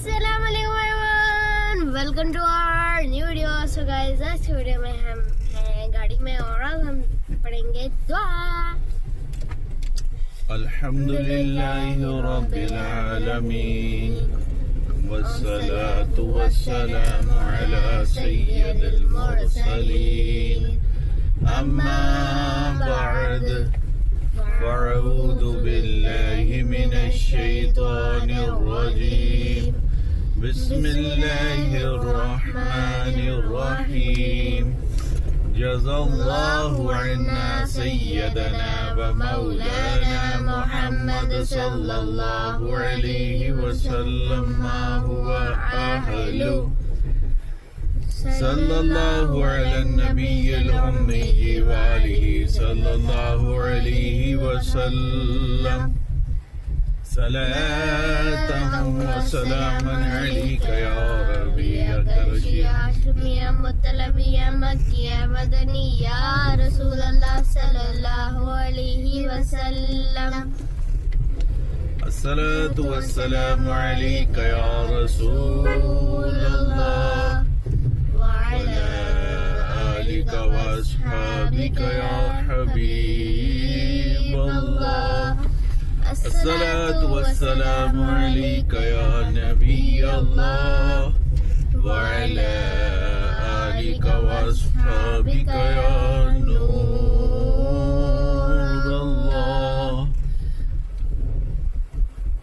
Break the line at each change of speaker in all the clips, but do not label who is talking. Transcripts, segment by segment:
अस्सलामुअलैकुम, welcome to our new video. So guys, आज की वीडियो में हम हैं गाड़ी में और अब हम पढ़ेंगे दुआ।
अल्हम्दुलिल्लाहि रब्बिल आलमीन वस्सलातु वस्सलामु अला सय्यिदिल मुरसलीन अम्मा बअद फ़अऊज़ु बिल्लाहि मिनश शैतानिर रजीम बिस्मिल्लाहिर रहमानिर रहीम जज़ाल्लाहु अन्ना सय्यदना व मौलाना मुहम्मद सल्लल्लाहु अलैहि वसल्लम मा हुवा अहलु सल्लल्लाहु अला नबिय्यिल उम्मी व आलिहि सल्लल्लाहु अलैहि वसल्लम सलातन व सलामन अलैका या रब्बी या
हाशमिया मुतलबिया मक्किया मदनिया रसूलुल्लाह सल्लल्लाहु अलैहि वसल्लम।
अस्सलातु वस्सलामु अलैका या रसूलल्लाह व अला आलिका व अस्हाबिका या हबीबल्लाह। अस्सलातु वस्सलामु अलैका या नबियल्लाह व अला आलिका व अस्हाबिका या नूरल्लाह।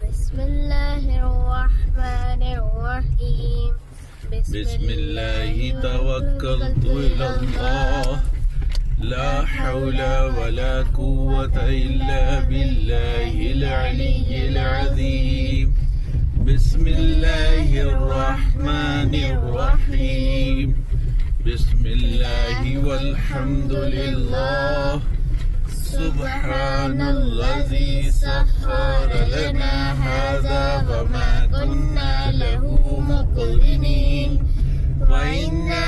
बिस्मिल्लाहिर्रहमानिर्रहीम
बिस्मिल्लाहि तवक्कलतु इलल्लाह ला हौला वला कुव्वता इल्ला बिल्लाहिल अलिय्यिल अज़ीम। बिस्मिल्लाहिर रहमानिर रहीम बिस्मिल्लाहि वल्हम्दुलिल्लाह सुब्हानल्लज़ी सख्खरा लना हाज़ा व मा कुन्ना लहु मुक़रिनीन व इन्ना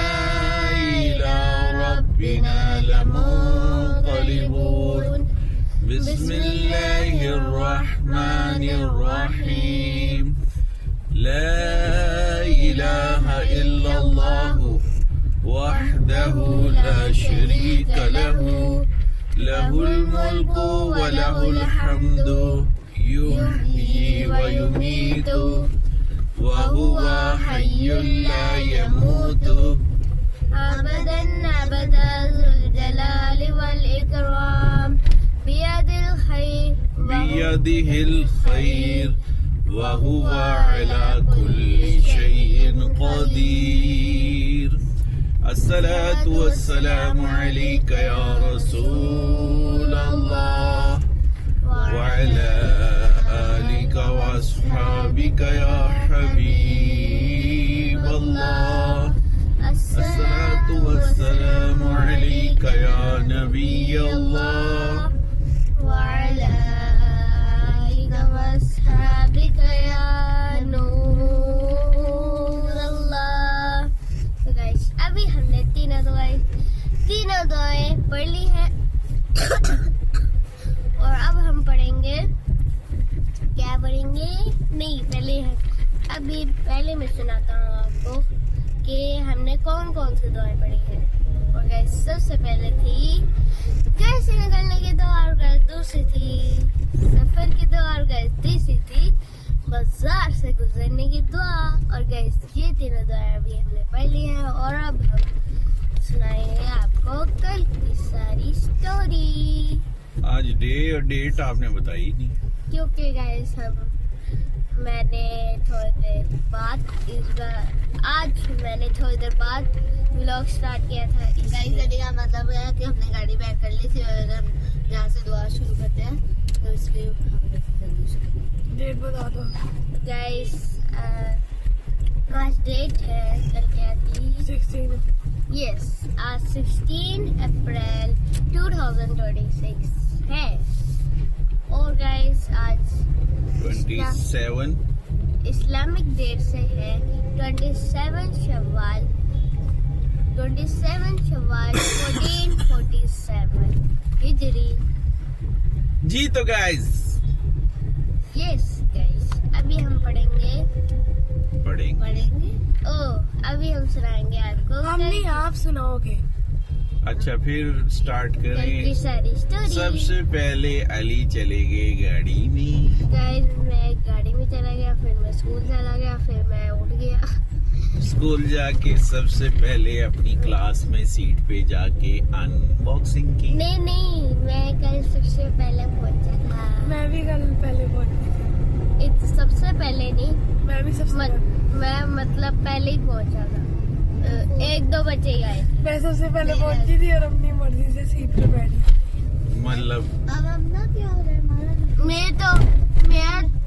इला रब्बिना लमुन्क़लिबून। बिस्मिल्लाहिर रहमानिर रहीम ला इलाहा इल्लल्लाहु वहदहु ला शरीका लहु लहुल मुल्कु व लहुल हम्दु युहयी व युमीतु व हुवा हय्युल ला यमूतु
अबदन अबदा ज़ुल जलालि वल इकराम
बियदिहिल खैर व हुवा अला कुल्लि शैइन क़दीर। अस्सलातु वस्सलामु अलैका या रसूलल्लाह व अला आलिका व अस्हाबिका या हबीबल्लाह। अस्सलातु वस्सलामु अलैका या नबियल्लाह
व अला आलिका व अस्हाबिका या नूरल्लाह। तो गाइस, अभी हमने तीनों दुआएं पढ़ ली हैं और अब हम पढ़ेंगे, क्या पढ़ेंगे? नहीं, पहले मैं सुनाता हूँ आपको कि हमने कौन कौन सी दुआएं पढ़ी हैं। और गाइस, सबसे पहले थी घर से निकलने की दुआ, और गाइस दूसरी थी सफर की दुआ, और गाइस तीसरी थी बाजार से गुजरने की दुआ। और गाइस, ये तीनों दुआएं अभी हमने पढ़ ली हैं और अब हम सुनाएंगे आपको कल की सारी स्टोरी।
आज डे और डेट आपने बताई नहीं,
क्योंकि गाइस मैंने थोड़ी देर बाद व्लॉग स्टार्ट किया था।
गाइस, का मतलब है कि हमने गाड़ी बैक कर ली थी और हम यहाँ से दुआ शुरू करते हैं, तो इसलिए डेट बता दो
गाइस। आज डेट है, कल क्या थी?
16।
यस, आज 16 अप्रैल 2026 है। और गाइस, आज
27
इस्लामिक डेट से है 27 शव्वाल 1447 हिजरी।
जी। तो गाइस,
यस गाइस, अभी हम पढ़ेंगे अभी हम सुनाएंगे आपको
हम नहीं, आप सुनाओगे।
अच्छा फिर स्टार्ट
कल की
करें।
सारी स्टोरी।
सबसे पहले अली चले गए गाड़ी में।
गाइस मैं गाड़ी में चला गया, फिर मैं स्कूल चला गया, फिर मैं उठ गया।
स्कूल जाके सबसे पहले अपनी क्लास में सीट पे जाके अनबॉक्सिंग की।
नहीं मैं कल सबसे पहले पहुंचा था।
मैं भी कल पहले पहुंची थी।
सबसे पहले नहीं,
मैं भी सबसे
मैं मतलब पहले ही पहुंचा था। 1-2 बजे ही आए थे।
मैं सबसे पहले पहुंची थी और अपनी मर्जी से सीट पे बैठी।
मतलब
अब हम ना क्या हो रहा है हमारा।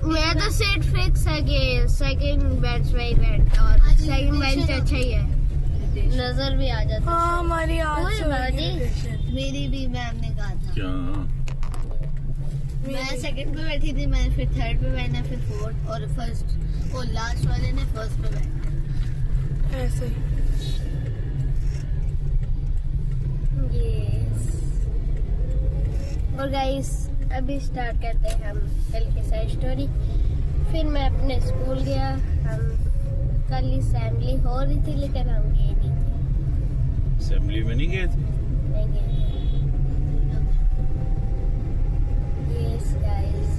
मैं तो सीट फिक्स है कि सेकंड बेंच पे ही बैठ, और सेकंड बेंच अच्छा ही है, नजर भी आ जाता है।
हाँ हमारी आज
ओए
से
बाजी।
orientation।
मेरी भी मैम ने कहा था।
क्या
मैं सेकंड पे बैठी थी, मैंने फिर थर्ड पे बैठना, फिर फोर्थ और फर्स्ट, और लास्ट वाले ने फर्स्ट पे बैठना।
ऐसे ही।
Yes. और गाइस अभी स्टार्ट करते हैं हम कल की सारी स्टोरी। फिर मैं अपने स्कूल गया। हम कल असेंबली हो रही थी लेकिन हम गए नहीं थे।
असेंबली में नहीं गए थे?
नहीं गए थे। Yes guys,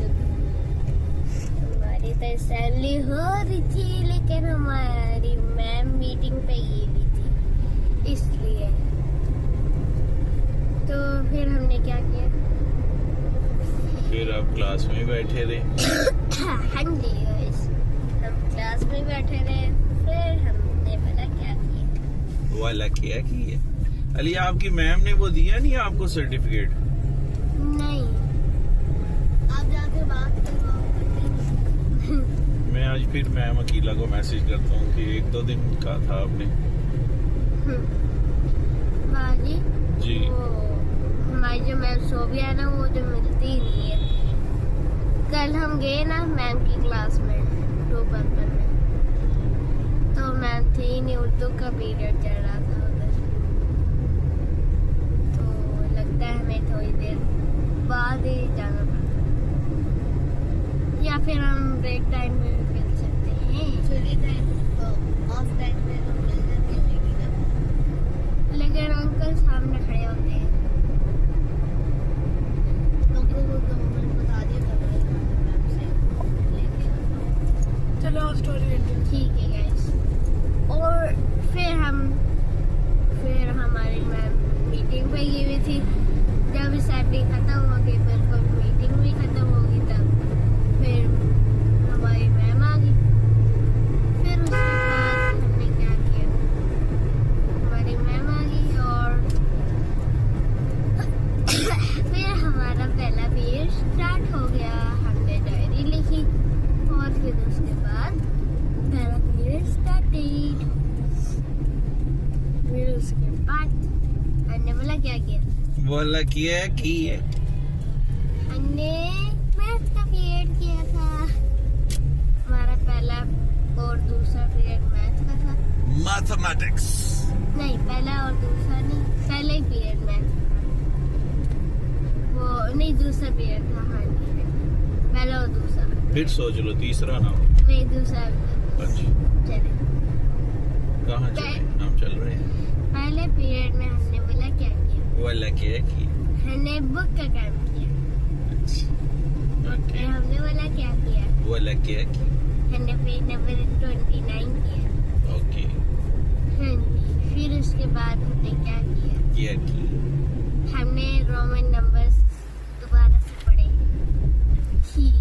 हमारी तो असेंबली हो रही थी लेकिन हमारी मैम मीटिंग पे गई हुई थी, इसलिए। तो फिर हमने क्या किया,
फिर आप क्लास में बैठे रहे।
हाँ जी guys, हम क्लास में बैठे रहे। फिर हमने पता क्या किया।
वाला क्या किया? अली आपकी मैम ने वो दिया नहीं आपको सर्टिफिकेट?
नहीं
आप जाके बात करवाओ।
मैं आज फिर मैम अकीला को मैसेज करता हूँ कि 1-2 दिन का था आपने।
बाजी
जी
वो हमारी जो मैम सोबिया है ना, वो जो मिलती ही नहीं है। कल हम गए ना मैम की क्लास में 2 में, तो मैम थी नहीं, उर्दू का पीरियड चल रहा था उधर। तो लगता है हमें थोड़ी देर बाद ही जाना पड़ता, या फिर हम ब्रेक टाइम में भी मिल सकते हैं।
फ्री टाइम ऑफ टाइम में हम मिल जाते हैं
लेकिन अंकल सामने खड़े होते हैं।
हमको वो गवर्नमेंट बता दिया करवाएगा मैम से लेके आओ।
चलो स्टोरी एंडिंग।
ठीक है गाइस। और फिर हमारी मैम मीटिंग पे गई हुई थी। जब असेंबली खत्म होगी, बिल्कुल मीटिंग भी खत्म होगी, तब फिर हमारी मैम आ गई। फिर उसके बाद हमने क्या किया, हमारी मैम आ गई और फिर हमारा पहला पीरियड स्टार्ट हो गया। हमने डायरी लिखी और फिर उसके बाद पहला पीरियड स्टार्टेड। फिर उसके बाद हमने बोला क्या किया,
वाला क्या किया?
हमने मैथ का पीरियड किया था। हमारा पहला और दूसरा पीरियड मैथ का था।
मैथमेटिक्स।
नहीं, पहला और दूसरा नहीं, पहला ही पीरियड मैथ का था। वो नहीं, दूसरा पीरियड था। हाँ जी, पहला और दूसरा।
फिर सोच लो तीसरा ना हो।
नहीं, दूसरा।
अच्छा
चले,
कहाँ चले? हम चल रहे हैं।
पहले पीरियड में हमने बोला क्या किया,
वाला क्या किया?
हमने बुक का काम किया।
ओके।
फिर हमने बोला क्या किया,
वाला क्या किया?
हमने पेज नंबर 29 किया।
ओके।
हाँ जी। फिर उसके बाद हमने क्या किया,
क्या किया?
हमने रोमन नंबर्स दोबारा से पढ़े। ठीक,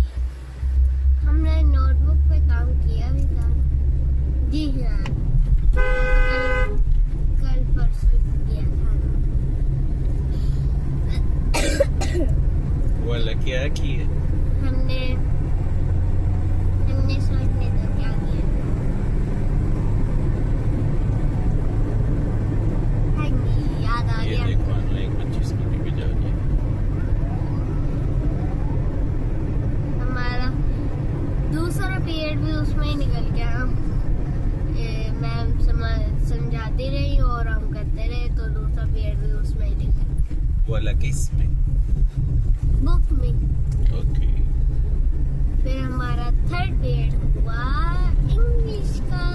हमने नोटबुक पे काम किया भी था। जी हाँ, कल परसों किया था।
वाला क्या किया?
हमने सोचने दो क्या किया। हाँ जी, याद आ
ये
गया।
देखो ना, 1:25 की टीवी जा रही है।
हमारा दूसरा पीरियड भी उसमें ही निकल गया। मैम समझाती रही और हम करते रहे, तो दूसरा पीरियड भी उसमें ही निकल
वाला किस में?
बुक में।
ओके।
फिर हमारा थर्ड पीरियड हुआ इंग्लिश का।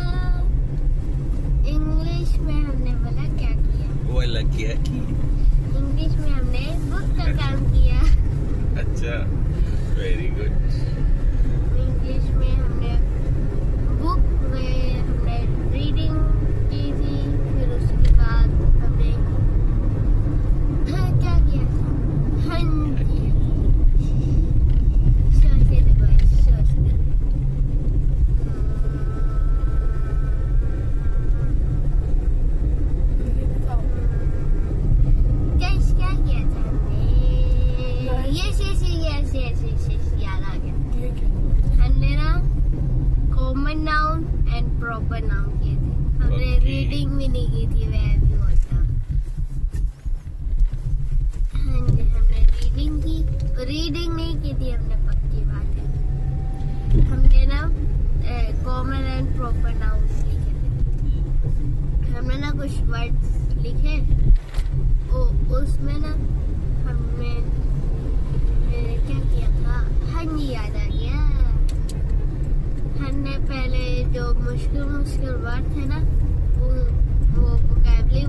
रीडिंग भी नहीं की थी, वह भी होता। हाँ जी, हमने रीडिंग नहीं की थी हमने, पक्की बात है। हमने ना कॉमन एंड प्रॉपर नाउन्स लिखे थे। हमने ना कुछ वर्ड्स लिखे, उसमें ना हमने क्या किया था, हाँ जी याद आ गया। हमने पहले जो मुश्किल वर्ड थे ना, वो वोकैबुलरी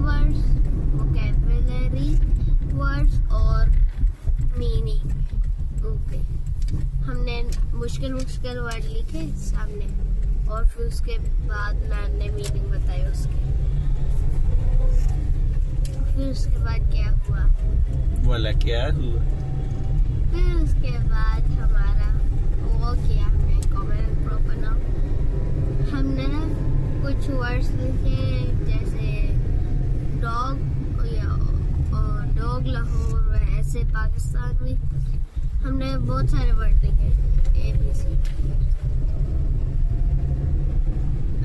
वर्ड्स और मीनिंग, ओके। हमने मुश्किल वर्ड लिखे सामने, और फिर उसके बाद मैम ने मीनिंग बताई उसके। फिर उसके बाद क्या हुआ?
वाला क्या हुआ?
फिर उसके बाद हमारा वो किया हमने कॉमन एंड प्रॉपर नाउन। हमने ना कुछ वर्ड्स लिखे, जैसे डॉग लाहौर, वैसे पाकिस्तान में हमने बहुत सारे वर्ड लिखे, ABC।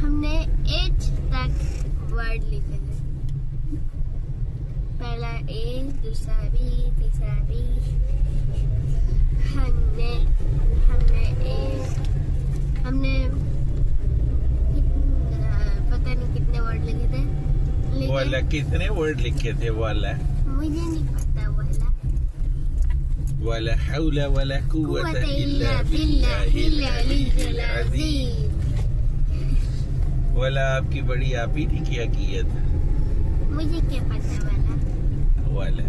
हमने 8 तक वर्ड लिखे थे, पहला A, दूसरा B, तीसरा B। हमने पता नहीं कितने वर्ड लिखे थे,
वाला कितने वर्ड लिखे थे? वाला
मुझे नहीं पता।
वाला हौला वला कुव्वता इल्ला बिल्लाहिल अलीय्यिल अज़ीम। वाला आपकी बड़ी आप ही ने क्या किया था?
मुझे क्या पता
वाला।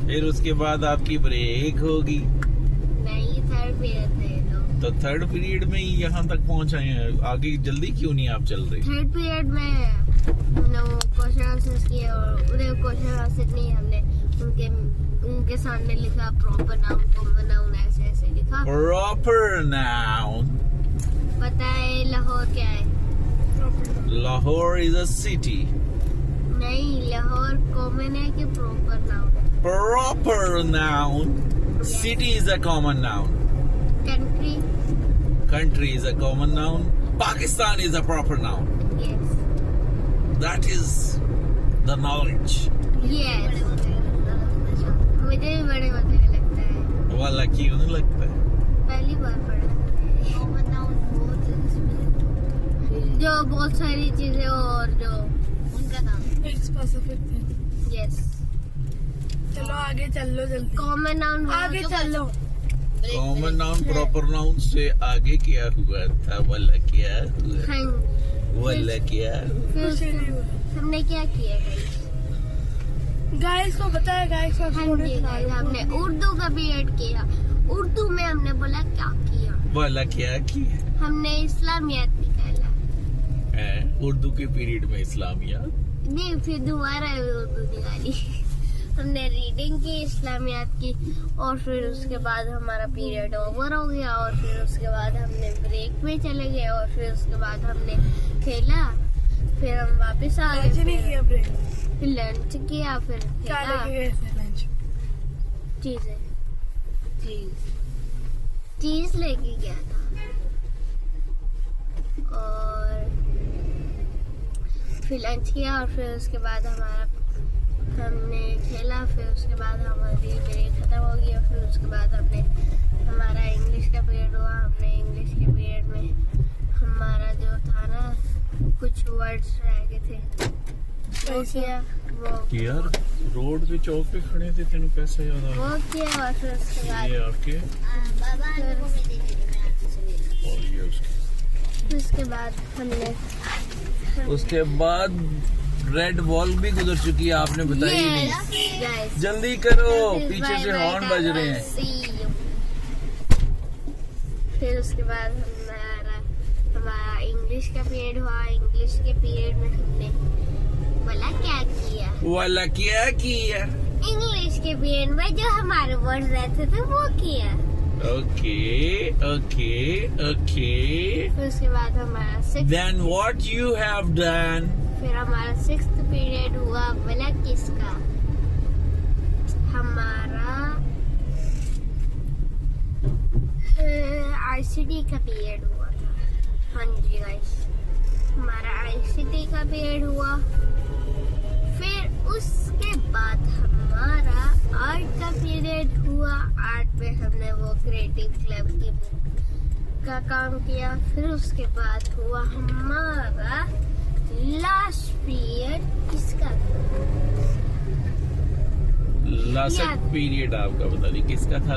फिर उसके बाद आपकी ब्रेक होगी।
नहीं, थर्ड पीरियड थे
तो थर्ड पीरियड में ही यहाँ तक पहुँच आए हैं, आगे जल्दी क्यों नहीं आप चल रहे?
थर्ड पीरियड में हमने वो क्वेश्चन आंसर्स किए, और उन्हें क्वेश्चन आंसर नहीं, हमने उनके सामने लिखा प्रॉपर नाउन, कॉमन नाउन, ऐसे लिखा।
Proper noun.
पता है लाहौर क्या है?
Lahore is a city.
नहीं, लाहौर कॉमन है कि प्रॉपर नाउन है?
Proper noun. City is a common noun.
Country?
Country is a common noun. Pakistan is a proper noun.
Yes.
That is the knowledge.
Yes. मुझे भी बड़े मजे का लगता है।
वाला क्यों नहीं लगता है?
पहली बार पढ़ा।
कॉमन नाउन
जो बहुत सारी चीजें और जो
उनका नाम।
एक स्पेसिफिक थिंग।
यस।
चलो आगे चल लो जल्दी।
कॉमन नाउन
आगे चलो।
कॉमन नाउन प्रॉपर नाउन से आगे क्या हुआ था? वाला क्या हुआ?
हाँ।
वाला क्या?
फिर हमने क्या किया
गाइस को पता है? गाइस को
हाँ जी, हमने उर्दू का पीरियड किया। उर्दू में हमने बोला क्या किया?
वाला क्या किया?
हमने इस्लामियात निकाला।
उर्दू के पीरियड में इस्लामियात?
नहीं, फिर दोबारा उर्दू निकाली। हमने रीडिंग की, इस्लामियात की, और फिर उसके बाद हमारा पीरियड ओवर हो गया, और फिर उसके बाद हमने ब्रेक में चले गए, और फिर उसके बाद हमने खेला, फिर हम वापस आ गए,
नहीं किया ब्रेक,
फिर लंच किया, फिर
क्या
खेला।
लेके गए थे लंच?
चीज लेके गया था, और फिर लंच किया, और फिर उसके बाद हमने खेला, फिर उसके बाद हमारी ब्रेक खत्म हो गई, और फिर उसके बाद हमारा इंग्लिश का पीरियड हुआ। हमने इंग्लिश के पीरियड में हमारा जो था ना, कुछ वर्ड्स रह गए थे, वो किया।
यार रोड पे चौक पे खड़े थे, तेन कैसे याद आ
वो किया, और फिर उसके बाद
ये आपके और ये
उसके बाद
उसके बाद रेड बॉल भी गुजर चुकी है, आपने बताई ही नहीं।
Guys,
जल्दी करो, पीछे
bye
से
bye,
हॉर्न बज रहे हैं।
see you। फिर उसके बाद हमारा इंग्लिश का पीरियड हुआ। इंग्लिश के पीरियड में हमने बोला क्या किया?
वाला क्या किया?
इंग्लिश के पीरियड में जो हमारे वर्ड रहते थे वो किया।
Okay okay okay.
फिर उसके बाद हमारा
Then what you have done?
फिर हमारा 6th पीरियड हुआ, बोला किसका? हमारा ICT का पीरियड हुआ था। हाँ जी गाइस, हमारा का पीरियड हुआ। फिर उसके बाद हमारा आर्ट का पीरियड हुआ। आर्ट में हमने वो क्रिएटिव क्लब की बुक का काम किया। फिर उसके बाद हुआ हमारा लास्ट पीरियड किसका था?
लास्ट पीरियड आपका बता दी किसका था?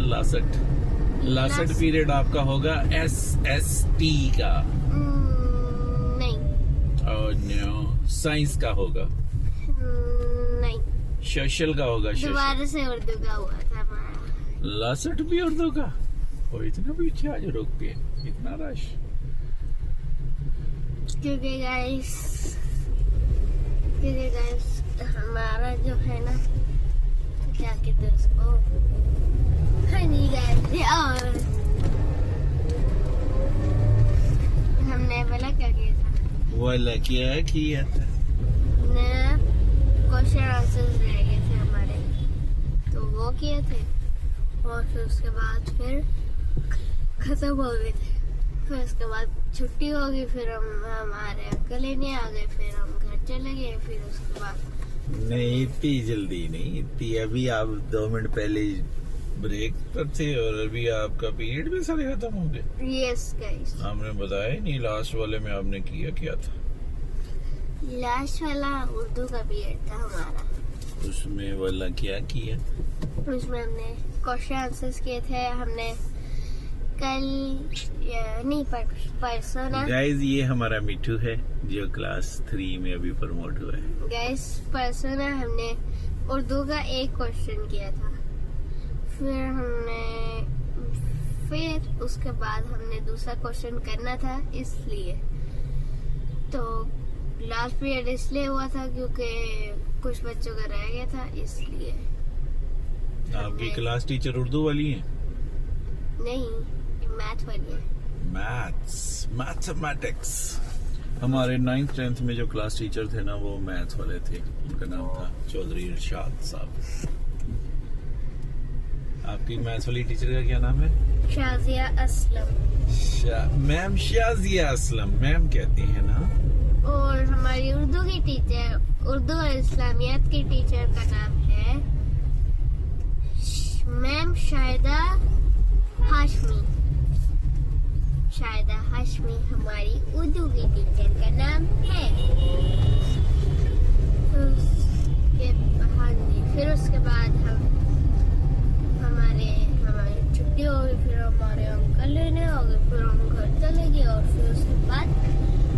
लास्ट पीरियड आपका होगा SST का।
नहीं।
और नो साइंस का होगा।
नहीं।
सोशल का होगा।
दोबारा से उर्दू का हुआ था हमारा।
लास्ट भी उर्दू का। और इतना पीछे आज रुक के इतना रश।
क्योंकि गाइस हमारा जो है ना क्या कहते हैं उसको, हनी गाइस, और हमने बोला क्या किया था?
वाला क्या किया था?
क्वेश्चन आंसर्स रह गए थे हमारे, तो वो किए थे। और फिर उसके बाद फिर खत्म हो गए थे। फिर उसके बाद छुट्टी हो गई। फिर हम हमारे अंकल लेने आ गए। फिर हम घर चले गए। फिर उसके बाद
नहीं इतनी जल्दी नहीं, इतनी अभी आप 2 मिनट पहले ब्रेक पर थे और अभी आपका पीरियड भी सारे खत्म हो गए।
यस गाइस,
आपने बताया नहीं लास्ट वाले में आपने किया क्या था?
लास्ट वाला उर्दू का पीरियड था हमारा।
उसमें वाला क्या किया?
उसमें हमने क्वेश्चन आंसर्स किए थे। हमने कल नहीं परसों ना
गाइस ये हमारा मिठू है जो क्लास 3 में अभी प्रमोट हुआ है।
गाइस परसों ना हमने उर्दू का एक क्वेश्चन किया था। फिर उसके बाद हमने दूसरा क्वेश्चन करना था, इसलिए तो लास्ट पीरियड इसलिए हुआ था क्योंकि कुछ बच्चों का रह गया था, इसलिए।
आपकी क्लास टीचर उर्दू वाली है?
नहीं, मैथ वाली है।
मैथमेटिक्स। हमारे 9th 10th में जो क्लास टीचर थे ना वो मैथ वाले थे। उनका नाम था चौधरी इरशाद साहब। आपकी मैथ वाली टीचर का क्या नाम है?
शाजिया असलम।
मैम शाजिया असलम मैम कहती है ना।
और हमारी उर्दू की टीचर, उर्दू और इस्लामियात की टीचर का नाम है मैम शाहिदा हाशमी। शाहिदा हाशमी हमारी उर्दू की टीचर का नाम है। फिर उसके बाद हमारी छुट्टी हो गई। फिर हमारे अंकल लेने आ गए। फिर हम घर चले गए। और फिर उसके बाद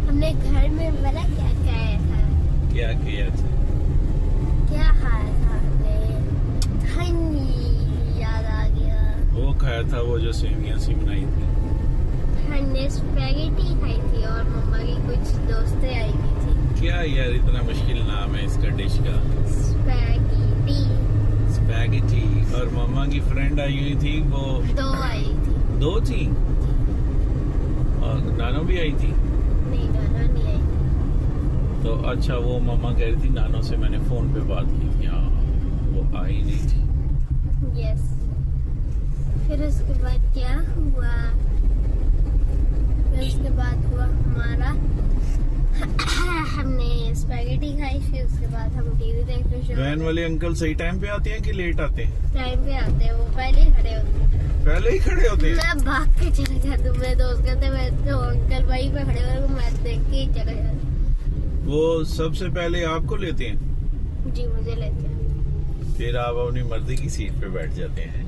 हमने घर में बोला क्या खाया था?
क्या किया था?
क्या खाया था हमने? याद आ गया।
वो खाया था वो जो सेमिया सी बनाई थी।
हमने स्पैगेटी खाई थी और मम्मा की कुछ दोस्तें आई हुई थी।
क्या यार इतना मुश्किल नाम है इसका डिश का? स्पैगेटी। और मम्मा की फ्रेंड आई हुई थी, वो
2 आई थी।
2 थी? और नानो भी आई थी?
नहीं, नाना नहीं आई।
तो अच्छा वो मम्मा कह रही थी नानो से मैंने फोन पे बात की थी। हाँ वो आई नहीं थी।
यस। फिर उसके बाद क्या हुआ? फिर उसके बाद हुआ हमारा हमने स्पैगेटी खाई। फिर उसके बाद हम टीवी देखते शुरू।
वैन वाले अंकल सही टाइम पे आते हैं कि लेट आते हैं?
टाइम पे आते हैं, वो पहले ही खड़े होते हैं।
पहले ही खड़े होते हैं?
मैं भाग के चले जाती हूँ। मेरे दोस्त कहते हैं तो अंकल वहीं पे खड़े हुए, मैं देख के ही चले जाती।
वो सबसे पहले आपको लेते हैं?
जी मुझे लेते हैं।
फिर आप अपनी मर्जी की सीट पे बैठ जाते हैं?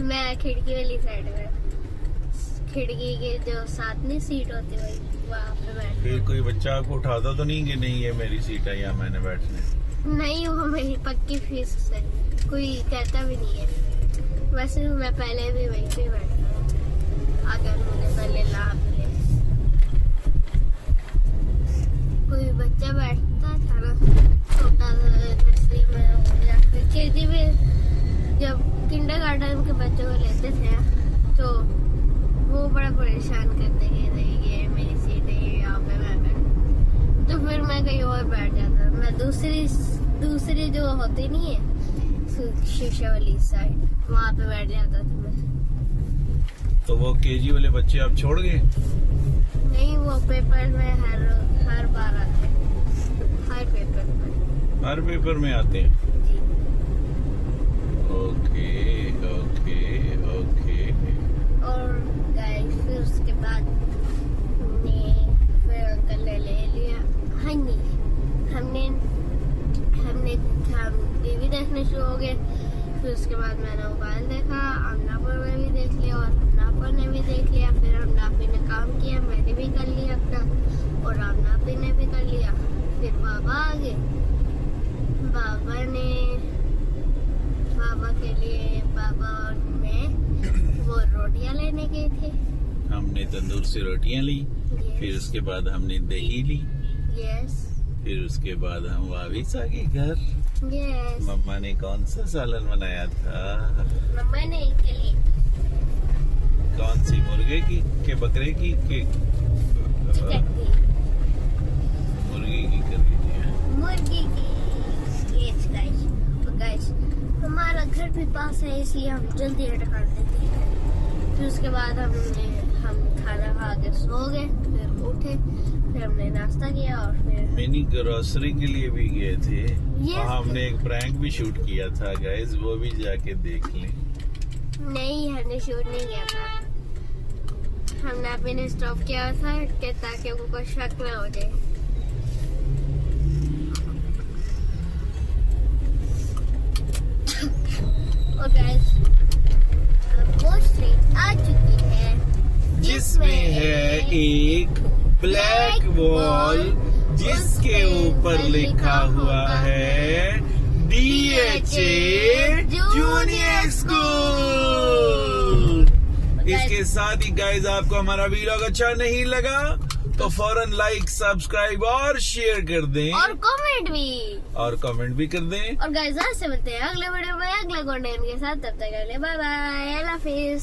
मैं खिड़की वाली साइड में, खिड़की के जो साथ में सीट होती है वहाँ पे बैठ।
फिर कोई बच्चा आपको उठाता तो नहीं कि नहीं ये मेरी सीट है या मैंने बैठना?
नहीं, वो मेरी पक्की फीस है, कोई कहता भी नहीं है। वैसे मैं पहले भी वहीं पे बैठता हूँ अगर मुझे पहले लाभ मिले। कोई बच्चा बैठता था ना छोटा नर्सरी में या फिर केजी में, जब किंडरगार्टन के बच्चों को लेते थे तो वो बड़ा परेशान करते थे ये मेरी सीट है यहाँ पे मैं बैठ। तो फिर मैं कहीं और बैठ जाता। मैं दूसरी जो होती नहीं है शीशे वाली साइड, वहाँ पे बैठ जाता था मैं।
तो वो केजी वाले बच्चे आप छोड़ गए?
नहीं, वो पेपर में हर बार आते हैं, हर पेपर में।
हर पेपर में आते हैं।
जी।
Okay okay okay.
और गाइस फिर उसके बाद फिर अंकल ने ले लिया। हाँ जी, हमने टीवी देखने शुरू हो गए। फिर उसके बाद मैंने मोबाइल देखा, अमनापुर ने भी देख लिया और अमनापुर ने भी देख लिया। फिर अमनापी ने काम किया, मैंने भी कर लिया अपना, और अमनापी ने भी कर लिया। फिर बाबा आ गए। बाबा के लिए बाबा और मैं वो रोटियां लेने गए थे।
हमने तंदूर से रोटियां ली, फिर उसके बाद हमने दही ली,
यस
फिर उसके बाद हम वापस आ गए घर।
यस।
मम्मा ने कौन सा सालन बनाया था?
मम्मा ने के लिए
कौन सी, मुर्गे की के बकरे की के
चिकन की,
मुर्गी की कर लीजिए।
मुर्गी की। यस गाइस, तो गाइस हमारा घर भी पास है इसलिए हम जल्दी ऑर्डर कर देते हैं। फिर उसके बाद हम खाना खा के सो गए, फिर उठे, फिर हमने नाश्ता किया और फिर
मिनी ग्रोसरी के लिए भी गए थे।
Yes.
और हमने एक प्रैंक भी शूट किया था गाइस, वो भी जाके देख लें।
नहीं, हमने शूट नहीं किया था। हमने अपने स्टॉप किया था कि ताकि उनको शक ना हो जाए। और गाइस वो स्ट्रीट आ चुकी है
जिसमें है एक ब्लैक वॉल जिसके ऊपर लिखा हुआ है DHA जूनियर स्कूल। इसके साथ ही गाइस आपको हमारा वीडियो अच्छा नहीं लगा तो फौरन लाइक, सब्सक्राइब और शेयर कर दें,
और कमेंट भी
कर दें।
और गाइस आज से मिलते हैं अगले वीडियो में अगले कंटेंट के साथ। तब तक के लिए बाय बाय, अल्लाह हाफिज।